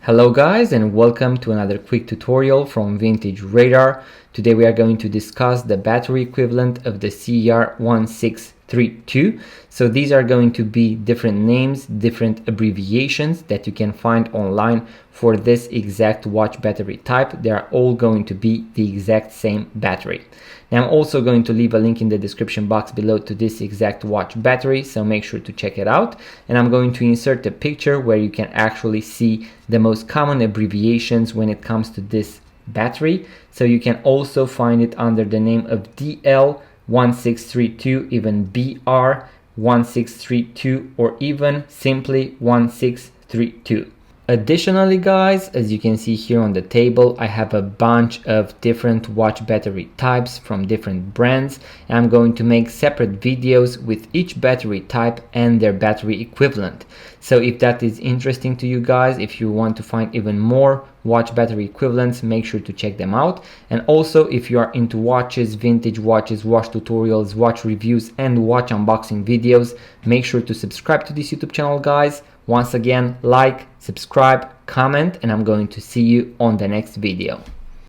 Hello guys, and welcome to another quick tutorial from Vintage Radar. Today we are going to discuss the battery equivalent of the CR1632. So these are going to be different names, different abbreviations that you can find online for this exact watch battery type. They are all going to be the exact same battery. Now I'm also going to leave a link in the description box below to this exact watch battery, so make sure to check it out. And I'm going to insert a picture where you can actually see the most common abbreviations when it comes to this battery. So you can also find it under the name of DL1632, even BR1632, or even simply 1632. Additionally guys, as you can see here on the table, I have a bunch of different watch battery types from different brands, and I'm going to make separate videos with each battery type and their battery equivalent. So if that is interesting to you guys, if you want to find even more watch battery equivalents, make sure to check them out. And also, if you are into watches, vintage watches, watch tutorials, watch reviews and watch unboxing videos, make sure to subscribe to this YouTube channel guys. Once again, like, subscribe, comment, and I'm going to see you on the next video.